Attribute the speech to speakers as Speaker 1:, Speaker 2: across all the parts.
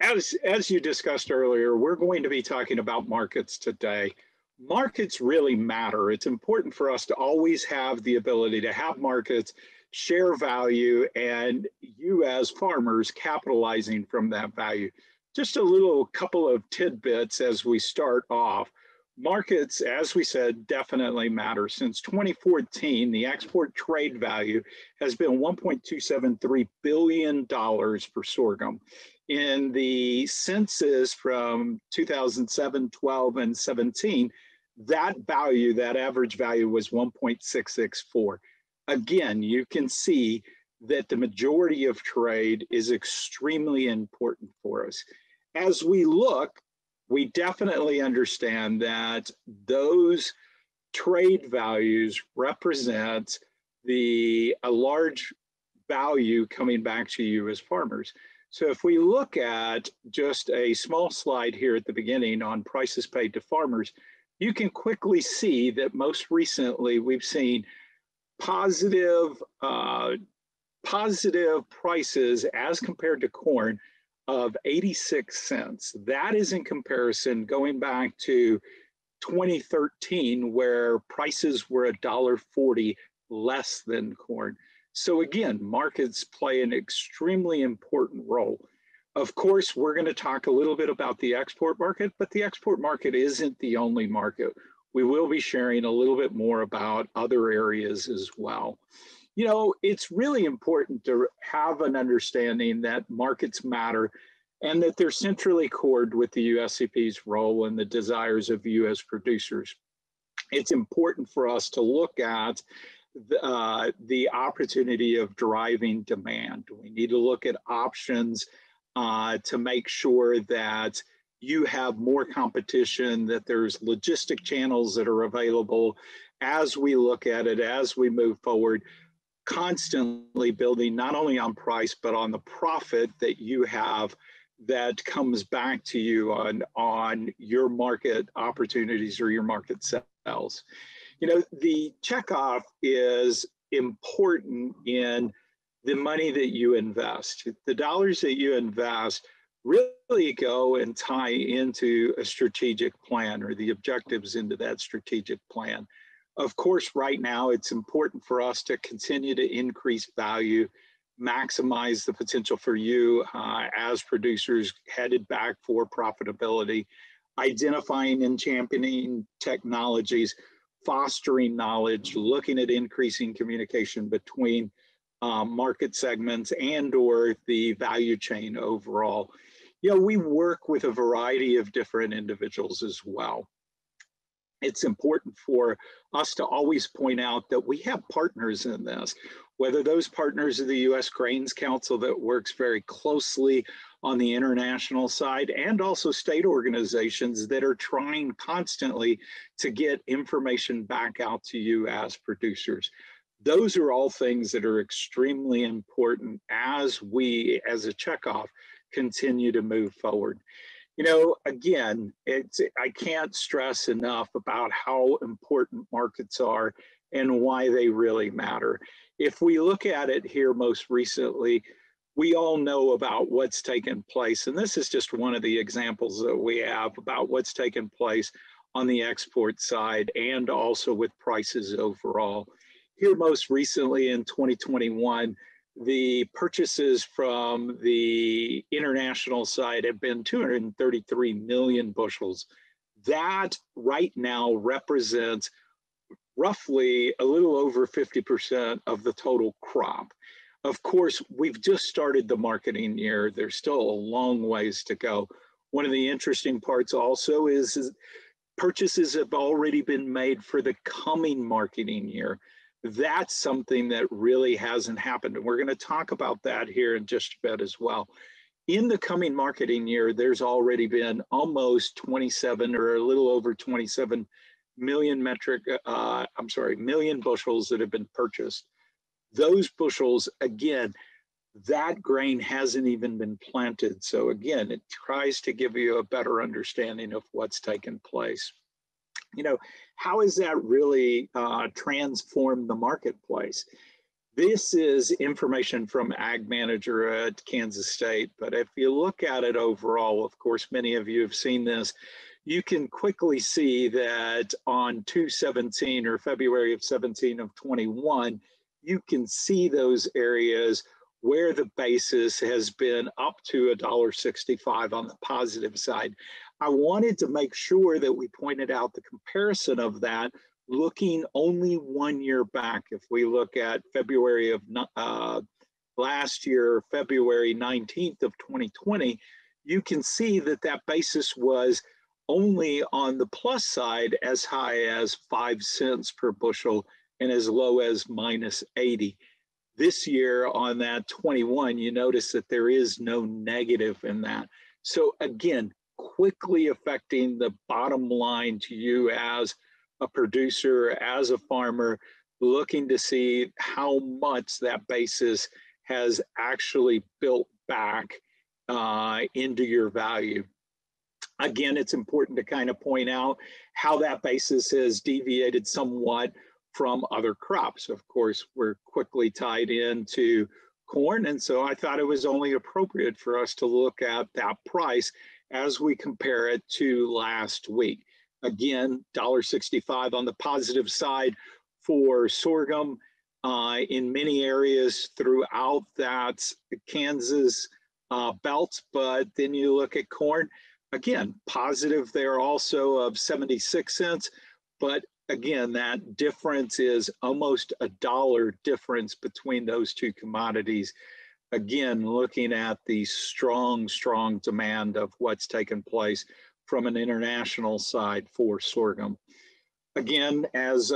Speaker 1: As you discussed earlier, we're going to be talking about markets today. Markets really matter. It's important for us to always have the ability to have markets, share value, and you as farmers capitalizing from that value. Just a little couple of tidbits as we start off. Markets, as we said, definitely matter. Since 2014, the export trade value has been $1.273 billion for sorghum. In the census from 2007, 12, and 17, that value, that average value was 1.664. Again, you can see that the majority of trade is extremely important for us. As we look, we definitely understand that those trade values represent a large value coming back to you as farmers. So if we look at just a small slide here at the beginning on prices paid to farmers, you can quickly see that most recently we've seen positive prices as compared to corn of 86 cents. That is in comparison going back to 2013, where prices were $1.40 less than corn. So again, markets play an extremely important role. Of course, we're going to talk a little bit about the export market, but the export market isn't the only market. We will be sharing a little bit more about other areas as well. You know, it's really important to have an understanding that markets matter and that they're centrally cored with the USCP's role and the desires of U.S. producers. It's important for us to look at the opportunity of driving demand. We need to look at options to make sure that you have more competition, that there's logistic channels that are available as we look at it, as we move forward, constantly building not only on price, but on the profit that you have that comes back to you on your market opportunities or your market sales. You know, the checkoff is important in the money that you invest. The dollars that you invest really go and tie into a strategic plan or the objectives into that strategic plan. Of course, right now, it's important for us to continue to increase value, maximize the potential for you as producers headed back for profitability, identifying and championing technologies, fostering knowledge, looking at increasing communication between market segments and or the value chain overall. You know, we work with a variety of different individuals as well. It's important for us to always point out that we have partners in this, whether those partners are the U.S. Grains Council that works very closely on the international side, and also state organizations that are trying constantly to get information back out to you as producers. Those are all things that are extremely important as we, as a checkoff, continue to move forward. You know, again, I can't stress enough about how important markets are and why they really matter. If we look at it here most recently, we all know about what's taken place, and this is just one of the examples that we have about what's taken place on the export side and also with prices overall. Here most recently in 2021, the purchases from the international side have been 233 million bushels. That right now represents roughly a little over 50% of the total crop. Of course, we've just started the marketing year. There's still a long ways to go. One of the interesting parts also is purchases have already been made for the coming marketing year. That's something that really hasn't happened. And we're going to talk about that here in just a bit as well. In the coming marketing year, there's already been almost 27 or a little over 27 million million bushels that have been purchased. Those bushels, again, that grain hasn't even been planted. So again, it tries to give you a better understanding of what's taken place. You know, how has that really transformed the marketplace? This is information from Ag Manager at Kansas State, but if you look at it overall, of course, many of you have seen this, you can quickly see that on 2/17 or February of 17 of 21, you can see those areas where the basis has been up to $1.65 on the positive side. I wanted to make sure that we pointed out the comparison of that looking only 1 year back. If we look at February of last year, February 19th of 2020, you can see that that basis was only on the plus side as high as 5 cents per bushel and as low as minus 80. This year on that 21, you notice that there is no negative in that. So again, quickly affecting the bottom line to you as a producer, as a farmer, looking to see how much that basis has actually built back into your value. Again, it's important to kind of point out how that basis has deviated somewhat from other crops. Of course, we're quickly tied into corn, and so I thought it was only appropriate for us to look at that price as we compare it to last week. Again, $1.65 on the positive side for sorghum in many areas throughout that Kansas belt, but then you look at corn, again, positive there also of 76 cents, but again, that difference is almost $1 difference between those two commodities. Again, looking at the strong demand of what's taken place from an international side for sorghum. Again, as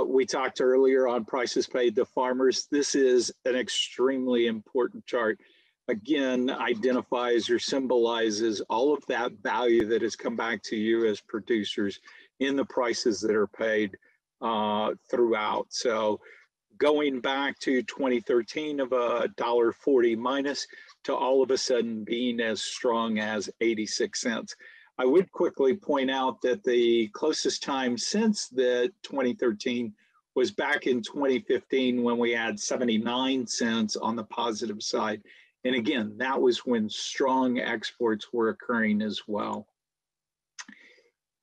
Speaker 1: we talked earlier on prices paid to farmers, this is an extremely important chart. Again, identifies or symbolizes all of that value that has come back to you as producers in the prices that are paid throughout. So going back to 2013 of $1.40 minus to all of a sudden being as strong as 86 cents. I would quickly point out that the closest time since the 2013 was back in 2015 when we had 79 cents on the positive side. And again, that was when strong exports were occurring as well.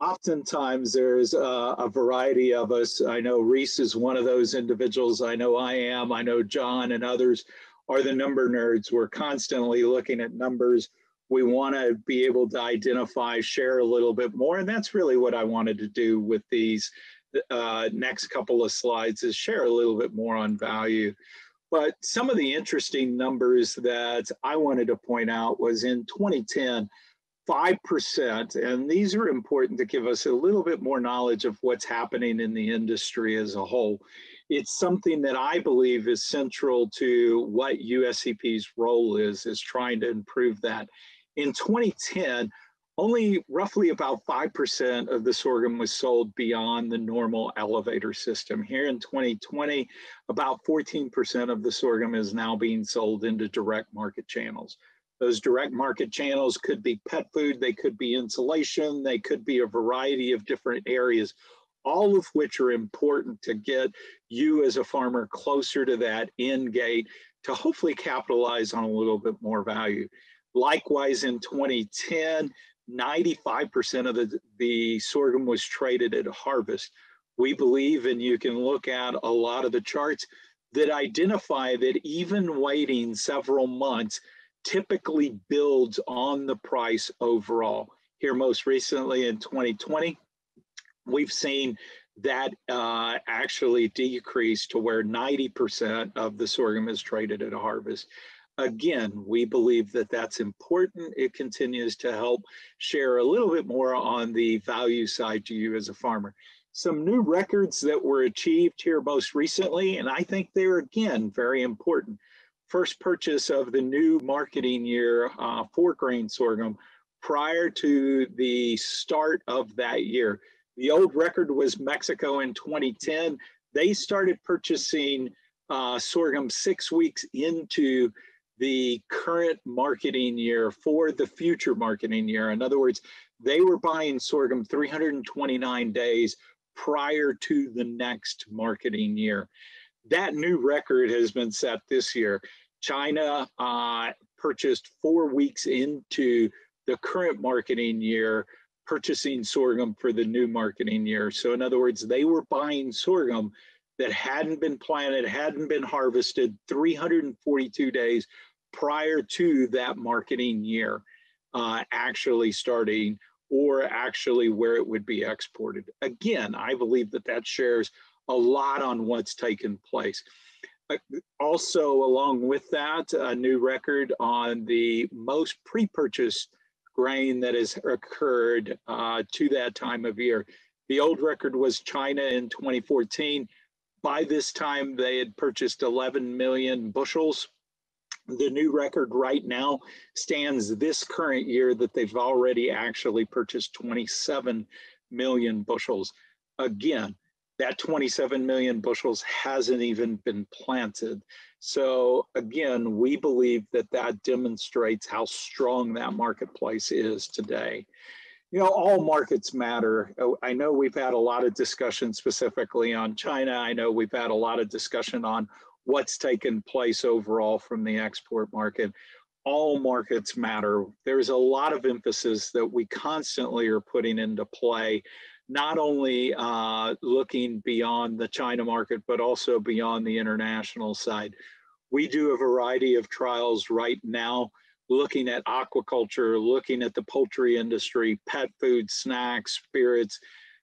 Speaker 1: Oftentimes there's a variety of us. I know Reece is one of those individuals. I know I am. I know John and others are the number nerds. We're constantly looking at numbers. We want to be able to identify, share a little bit more. And that's really what I wanted to do with these next couple of slides is share a little bit more on value. But some of the interesting numbers that I wanted to point out was in 2010, 5%, and these are important to give us a little bit more knowledge of what's happening in the industry as a whole. It's something that I believe is central to what USCP's role is trying to improve that. In 2010, only roughly about 5% of the sorghum was sold beyond the normal elevator system. Here in 2020, about 14% of the sorghum is now being sold into direct market channels. Those direct market channels could be pet food, they could be insulation, they could be a variety of different areas, all of which are important to get you as a farmer closer to that end gate to hopefully capitalize on a little bit more value. Likewise, in 2010, 95% of the sorghum was traded at harvest. We believe, and you can look at a lot of the charts that identify that even waiting several months typically builds on the price overall. Here most recently in 2020, we've seen that actually decrease to where 90% of the sorghum is traded at a harvest. Again, we believe that that's important. It continues to help share a little bit more on the value side to you as a farmer. Some new records that were achieved here most recently, and I think they're, again, very important. First purchase of the new marketing year for grain sorghum prior to the start of that year. The old record was Mexico in 2010. They started purchasing sorghum 6 weeks into the current marketing year for the future marketing year. In other words, they were buying sorghum 329 days prior to the next marketing year. That new record has been set this year. China purchased 4 weeks into the current marketing year, purchasing sorghum for the new marketing year. So in other words, they were buying sorghum that hadn't been planted, hadn't been harvested 342 days prior to that marketing year actually starting, or actually where it would be exported. Again, I believe that that shares a lot on what's taken place. Also, along with that, a new record on the most pre-purchase grain that has occurred to that time of year. The old record was China in 2014. By this time, they had purchased 11 million bushels. The new record right now stands this current year that they've already actually purchased 27 million bushels. Again, that 27 million bushels hasn't even been planted. So again, we believe that that demonstrates how strong that marketplace is today. You know, all markets matter. I know we've had a lot of discussion specifically on China. I know we've had a lot of discussion on what's taken place overall from the export market. All markets matter. There's a lot of emphasis that we constantly are putting into play, not only looking beyond the China market, but also beyond the international side. We do a variety of trials right now, looking at aquaculture, looking at the poultry industry, pet food, snacks, spirits,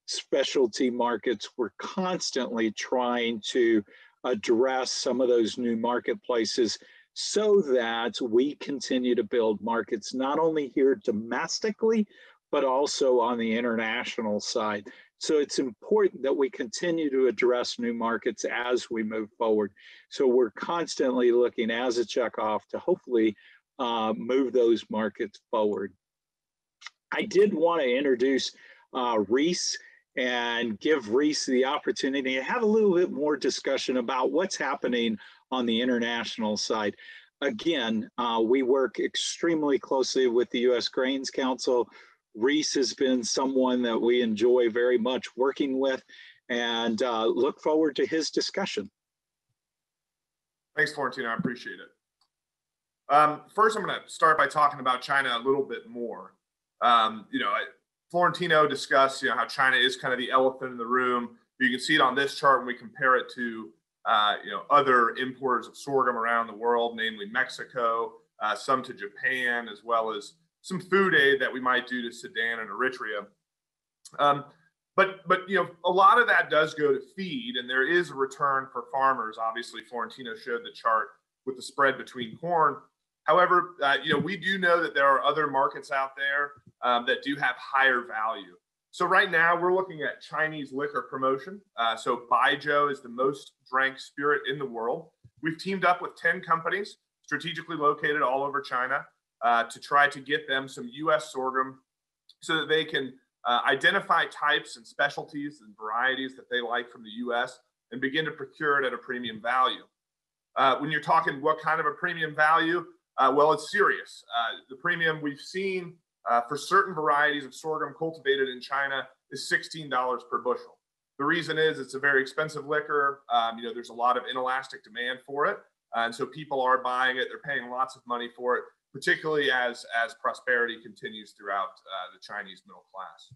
Speaker 1: specialty markets. We're constantly trying to address some of those new marketplaces so that we continue to build markets, not only here domestically, but also on the international side. So it's important that we continue to address new markets as we move forward. So we're constantly looking as a checkoff to hopefully move those markets forward. I did want to introduce Reece and give Reece the opportunity to have a little bit more discussion about what's happening on the international side. Again, we work extremely closely with the U.S. Grains Council. Reece has been someone that we enjoy very much working with, and look forward to his discussion.
Speaker 2: Thanks, Florentino. I appreciate it. First, I'm going to start by talking about China a little bit more. Florentino discussed, how China is kind of the elephant in the room. You can see it on this chart when we compare it to, other importers of sorghum around the world, namely Mexico, some to Japan, as well as some food aid that we might do to Sudan and Eritrea. But a lot of that does go to feed, and there is a return for farmers. Obviously, Florentino showed the chart with the spread between corn. However, we do know that there are other markets out there that do have higher value. So right now we're looking at Chinese liquor promotion. So Baijiu is the most drank spirit in the world. We've teamed up with 10 companies strategically located all over China to try to get them some U.S. sorghum so that they can identify types and specialties and varieties that they like from the U.S. and begin to procure it at a premium value. When you're talking what kind of a premium value, well, it's serious. The premium we've seen for certain varieties of sorghum cultivated in China is $16 per bushel. The reason is it's a very expensive liquor. There's a lot of inelastic demand for it. And so people are buying it. They're paying lots of money for it, particularly as prosperity continues throughout the Chinese middle class.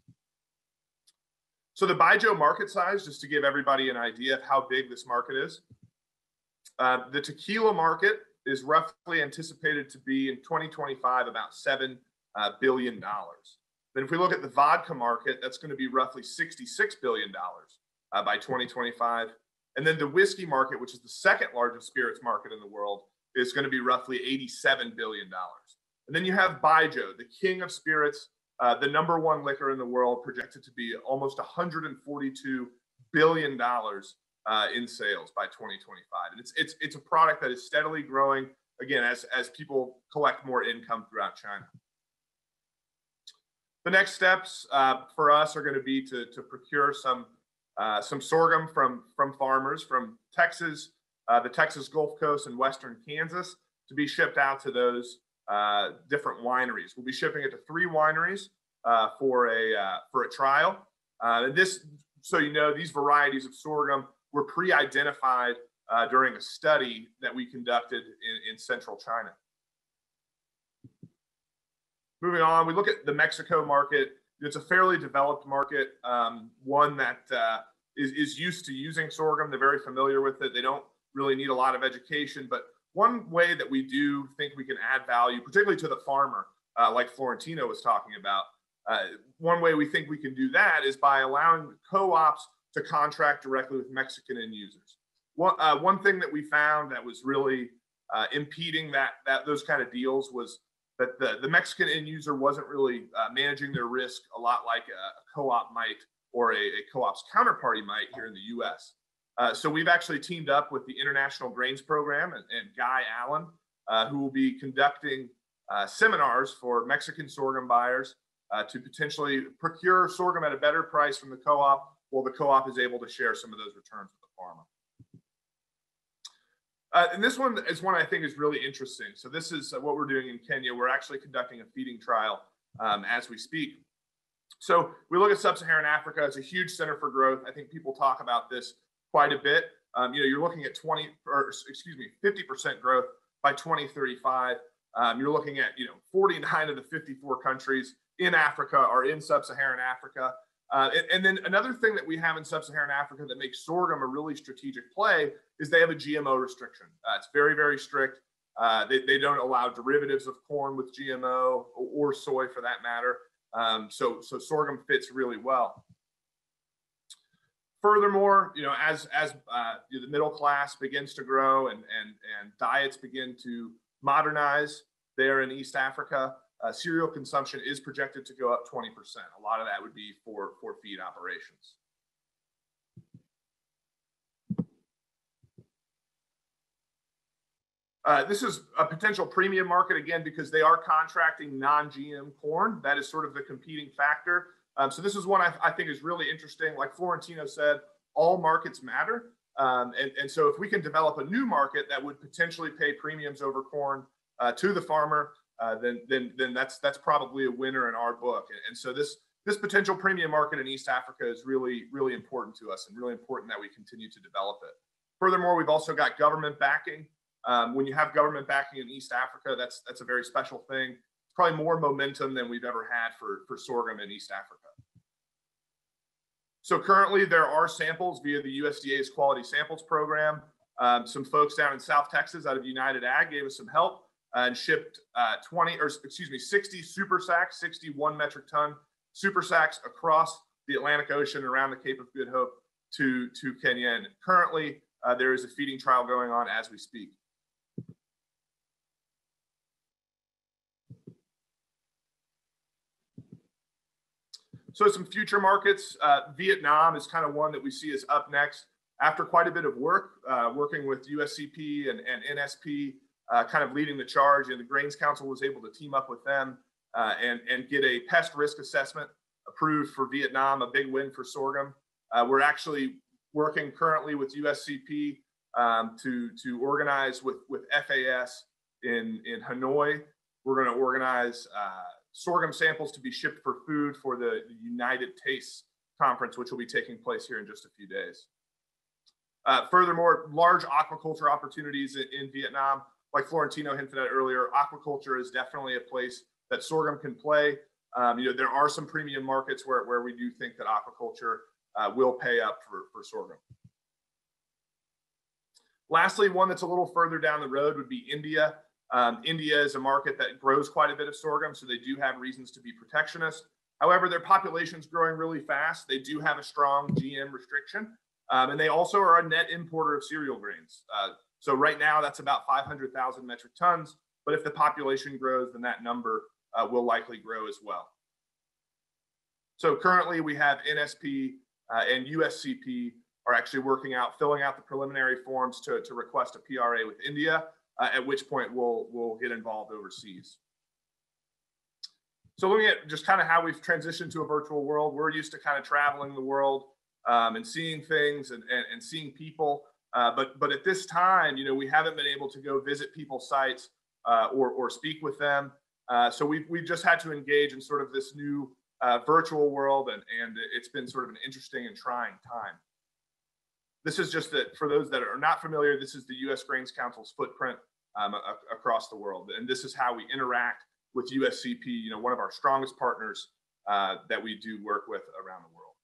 Speaker 2: So the Baijiu market size, just to give everybody an idea of how big this market is. The tequila market is roughly anticipated to be in 2025 about $7 billion. Then if we look at the vodka market, that's going to be roughly $66 billion by 2025. And then the whiskey market, which is the second largest spirits market in the world, is going to be roughly $87 billion. And then you have Baijiu, the king of spirits, the number one liquor in the world, projected to be almost $142 billion in sales by 2025. And it's a product that is steadily growing, again, as people collect more income throughout China. The next steps for us are going to be to procure some sorghum from farmers from Texas, the Texas Gulf Coast and Western Kansas, to be shipped out to those different wineries. We'll be shipping it to 3 wineries for a trial. So these varieties of sorghum were pre-identified during a study that we conducted in central China. Moving on, we look at the Mexico market. It's a fairly developed market, one that is used to using sorghum. They're very familiar with it. They don't really need a lot of education, but one way that we do think we can add value, particularly to the farmer, like Florentino was talking about, one way we think we can do that is by allowing co-ops to contract directly with Mexican end users. One thing that we found that was really impeding those kind of deals was that the Mexican end user wasn't really managing their risk a lot like a co-op might or a co-op's counterparty might here in the US. So we've actually teamed up with the International Grains Program and Guy Allen, who will be conducting seminars for Mexican sorghum buyers to potentially procure sorghum at a better price from the co-op, while the co-op is able to share some of those returns with the farmer. And this one is one I think is really interesting. So this is what we're doing in Kenya. We're actually conducting a feeding trial as we speak. So we look at sub-Saharan Africa. It's a huge center for growth. I think people talk about this quite a bit. You're looking at 50% growth by 2035. You're looking at 49 of the 54 countries in Africa are in sub-Saharan Africa. And then another thing that we have in sub-Saharan Africa that makes sorghum a really strategic play is they have a GMO restriction. It's very, very strict. They don't allow derivatives of corn with GMO or soy for that matter. So sorghum fits really well. Furthermore, as the middle class begins to grow and diets begin to modernize there in East Africa, cereal consumption is projected to go up 20%. A lot of that would be for feed operations. This is a potential premium market, again, because they are contracting non-GM corn. That is sort of the competing factor. So this is one I think is really interesting. Like Florentino said, all markets matter. And so if we can develop a new market that would potentially pay premiums over corn to the farmer, then that's probably a winner in our book. And so this potential premium market in East Africa is really, really important to us and really important that we continue to develop it. Furthermore, we've also got government backing. When you have government backing in East Africa, that's a very special thing. It's probably more momentum than we've ever had for sorghum in East Africa. So currently there are samples via the USDA's Quality Samples Program. Some folks down in South Texas out of United Ag gave us some help and shipped 60 super sacks, 61 metric ton super sacks across the Atlantic Ocean around the Cape of Good Hope to Kenya. And currently there is a feeding trial going on as we speak. So some future markets, Vietnam is kind of one that we see as up next. After quite a bit of work, working with USCP and NSP, kind of leading the charge, and the Grains Council was able to team up with them and get a pest risk assessment approved for Vietnam, a big win for sorghum. We're actually working currently with USCP to organize with FAS in Hanoi. We're going to organize sorghum samples to be shipped for food for the United Tastes Conference, which will be taking place here in just a few days. Furthermore, large aquaculture opportunities in Vietnam. Like Florentino hinted at earlier, aquaculture is definitely a place that sorghum can play. There are some premium markets where we do think that aquaculture will pay up for sorghum. Lastly, one that's a little further down the road would be India. India is a market that grows quite a bit of sorghum, so they do have reasons to be protectionist. However, their population is growing really fast. They do have a strong GM restriction, and they also are a net importer of cereal grains. So right now, that's about 500,000 metric tons. But if the population grows, then that number will likely grow as well. So currently, we have NSP and USCP are actually filling out the preliminary forms to request a PRA with India, at which point we'll get involved overseas. So looking at just kind of how we've transitioned to a virtual world, we're used to kind of traveling the world and seeing things and seeing people. But at this time, we haven't been able to go visit people's sites or speak with them. So we've just had to engage in sort of this new virtual world, and it's been sort of an interesting and trying time. this is just that for those that are not familiar, this is the U.S. Grains Council's footprint across the world. And this is how we interact with USCP, one of our strongest partners that we do work with around the world.